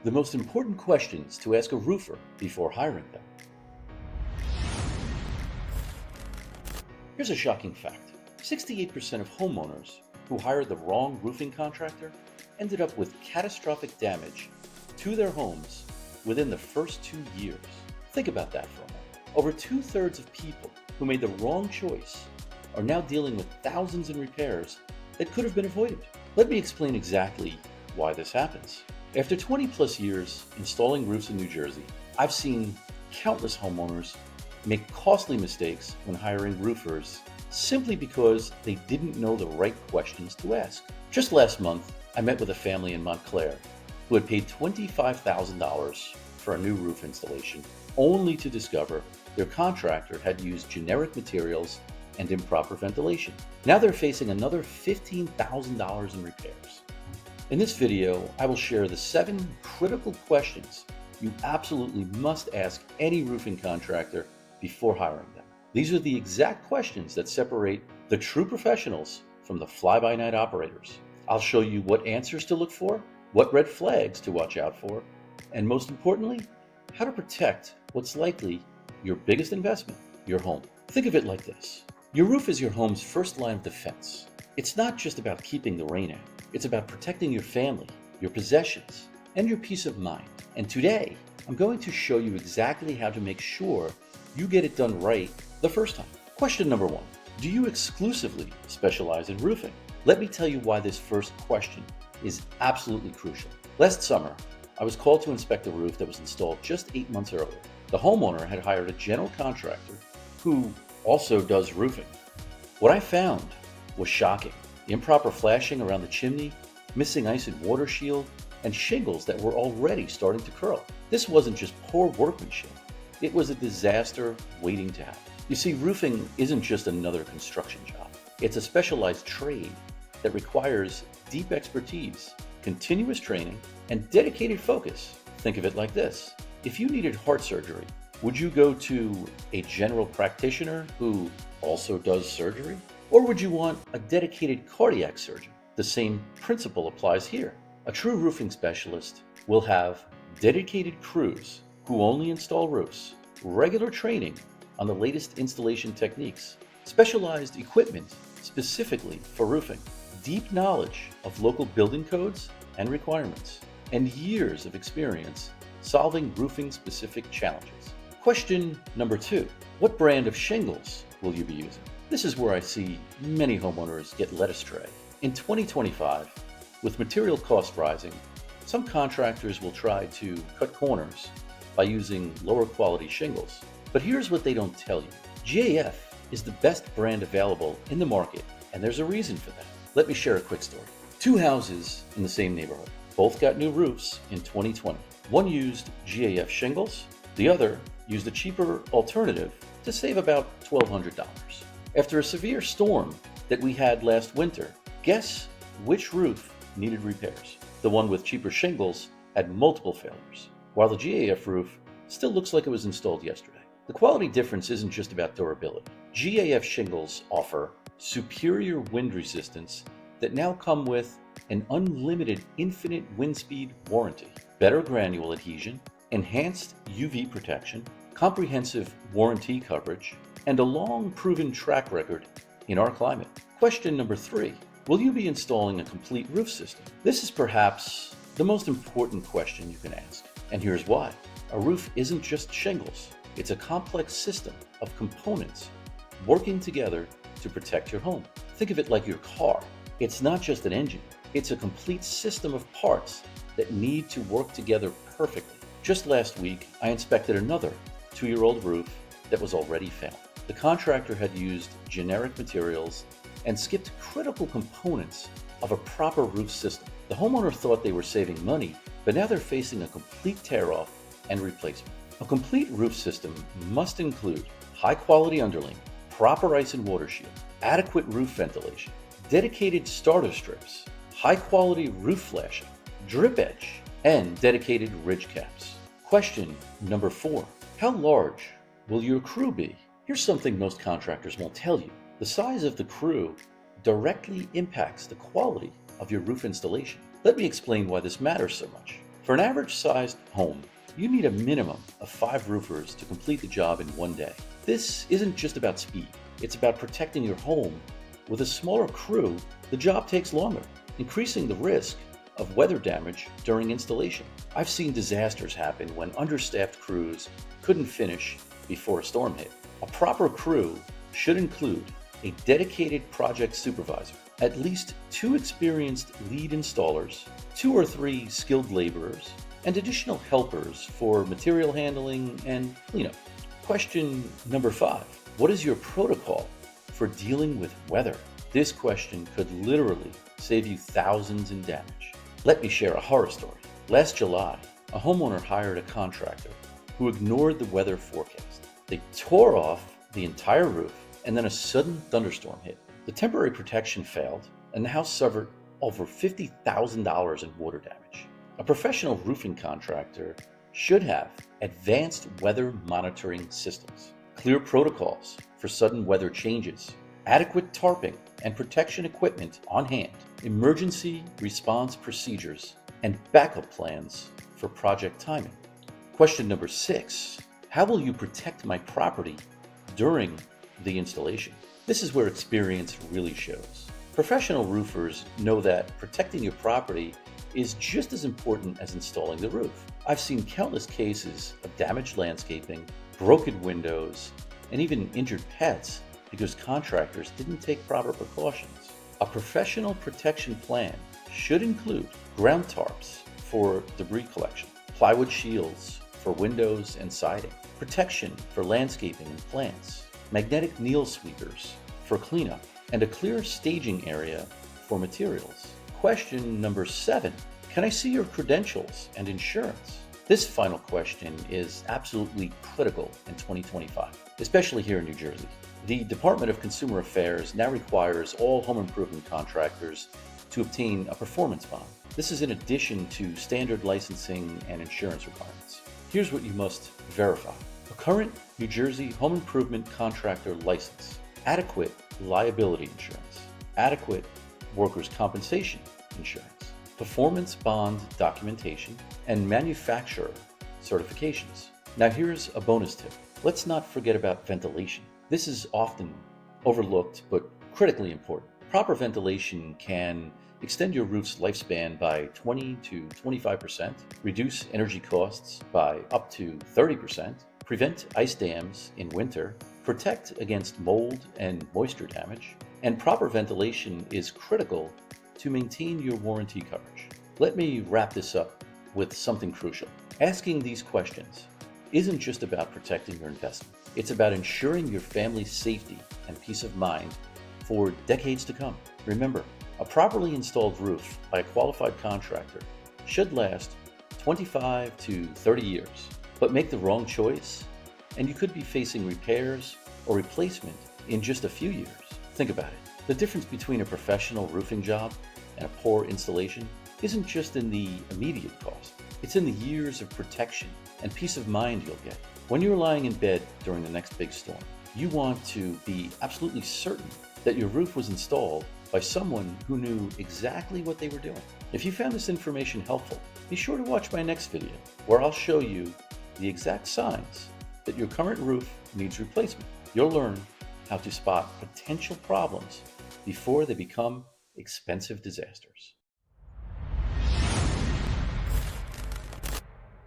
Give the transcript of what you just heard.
The most important questions to ask a roofer before hiring them. Here's a shocking fact. 68% of homeowners who hired the wrong roofing contractor ended up with catastrophic damage to their homes within the first 2 years. Think about that for a moment. Over 2/3 of people who made the wrong choice are now dealing with thousands in repairs that could have been avoided. Let me explain exactly why this happens. After 20 plus years installing roofs in New Jersey, I've seen countless homeowners make costly mistakes when hiring roofers simply because they didn't know the right questions to ask. Just last month, I met with a family in Montclair who had paid $25,000 for a new roof installation, only to discover their contractor had used generic materials and improper ventilation. Now they're facing another $15,000 in repairs. In this video, I will share the 7 critical questions you absolutely must ask any roofing contractor before hiring them. These are the exact questions that separate the true professionals from the fly-by-night operators. I'll show you what answers to look for, what red flags to watch out for, and most importantly, how to protect what's likely your biggest investment, your home. Think of it like this. Your roof is your home's first line of defense. It's not just about keeping the rain out. It's about protecting your family, your possessions, and your peace of mind. And today, I'm going to show you exactly how to make sure you get it done right the first time. Question number 1. Do you exclusively specialize in roofing? Let me tell you why this first question is absolutely crucial. Last summer, I was called to inspect a roof that was installed just 8 months earlier. The homeowner had hired a general contractor who also does roofing. What I found was shocking. Improper flashing around the chimney, missing ice and water shield, and shingles that were already starting to curl. This wasn't just poor workmanship. It was a disaster waiting to happen. You see, roofing isn't just another construction job. It's a specialized trade that requires deep expertise, continuous training, and dedicated focus. Think of it like this. If you needed heart surgery, would you go to a general practitioner who also does surgery? Or would you want a dedicated cardiac surgeon? The same principle applies here. A true roofing specialist will have dedicated crews who only install roofs, regular training on the latest installation techniques, specialized equipment specifically for roofing, deep knowledge of local building codes and requirements, and years of experience solving roofing-specific challenges. Question number 2. What brand of shingles will you be using? This is where I see many homeowners get led astray. In 2025, with material costs rising, some contractors will try to cut corners by using lower quality shingles. But here's what they don't tell you. GAF is the best brand available in the market, and there's a reason for that. Let me share a quick story. 2 houses in the same neighborhood, both got new roofs in 2020. One used GAF shingles, the other used a cheaper alternative to save about $1,200. After a severe storm that we had last winter, guess which roof needed repairs? The one with cheaper shingles had multiple failures, while the GAF roof still looks like it was installed yesterday. The quality difference isn't just about durability. GAF shingles offer superior wind resistance that now come with an unlimited infinite wind speed warranty, better granule adhesion, enhanced UV protection, comprehensive warranty coverage, and a long proven track record in our climate. Question number 3. Will you be installing a complete roof system? This is perhaps the most important question you can ask, and here's why. A roof isn't just shingles. It's a complex system of components working together to protect your home. Think of it like your car. It's not just an engine. It's a complete system of parts that need to work together perfectly. Just last week, I inspected another 2-year-old roof that was already failed. The contractor had used generic materials and skipped critical components of a proper roof system. The homeowner thought they were saving money, but now they're facing a complete tear-off and replacement. A complete roof system must include high-quality underlayment, proper ice and water shield, adequate roof ventilation, dedicated starter strips, high-quality roof flashing, drip edge, and dedicated ridge caps. Question number 4. How large will your crew be? Here's something most contractors won't tell you. The size of the crew directly impacts the quality of your roof installation. Let me explain why this matters so much. For an average-sized home, you need a minimum of 5 roofers to complete the job in one day. This isn't just about speed, it's about protecting your home. With a smaller crew, the job takes longer, increasing the risk of weather damage during installation. I've seen disasters happen when understaffed crews couldn't finish before a storm hit. A proper crew should include a dedicated project supervisor, at least 2 experienced lead installers, 2 or 3 skilled laborers, and additional helpers for material handling and cleanup. Question number 5. What is your protocol for dealing with weather? This question could literally save you thousands in damage. Let me share a horror story. Last July, a homeowner hired a contractor who ignored the weather forecast. They tore off the entire roof, and then a sudden thunderstorm hit. The temporary protection failed, and the house suffered over $50,000 in water damage. A professional roofing contractor should have advanced weather monitoring systems, clear protocols for sudden weather changes, adequate tarping and protection equipment on hand, emergency response procedures, and backup plans for project timing. Question number 6. How will you protect my property during the installation? This is where experience really shows. Professional roofers know that protecting your property is just as important as installing the roof. I've seen countless cases of damaged landscaping, broken windows, and even injured pets because contractors didn't take proper precautions. A professional protection plan should include ground tarps for debris collection, plywood shields for windows and siding, protection for landscaping and plants, magnetic nail sweepers for cleanup, and a clear staging area for materials. Question number 7. Can I see your credentials and insurance? This final question is absolutely critical in 2025, especially here in New Jersey. The Department of Consumer Affairs now requires all home improvement contractors to obtain a performance bond. This is in addition to standard licensing and insurance requirements. Here's what you must verify: a current New Jersey home improvement contractor license, adequate liability insurance, adequate workers' compensation insurance, performance bond documentation, and manufacturer certifications. Now here's a bonus tip. Let's not forget about ventilation. This is often overlooked but critically important. Proper ventilation can extend your roof's lifespan by 20 to 25%, reduce energy costs by up to 30%, prevent ice dams in winter, protect against mold and moisture damage, and proper ventilation is critical to maintain your warranty coverage. Let me wrap this up with something crucial. Asking these questions isn't just about protecting your investment. It's about ensuring your family's safety and peace of mind for decades to come. Remember, a properly installed roof by a qualified contractor should last 25 to 30 years. But make the wrong choice, and you could be facing repairs or replacement in just a few years. Think about it. The difference between a professional roofing job and a poor installation isn't just in the immediate cost. It's in the years of protection and peace of mind you'll get. When you're lying in bed during the next big storm, you want to be absolutely certain that your roof was installed by someone who knew exactly what they were doing. If you found this information helpful, be sure to watch my next video, where I'll show you the exact signs that your current roof needs replacement. You'll learn how to spot potential problems before they become expensive disasters.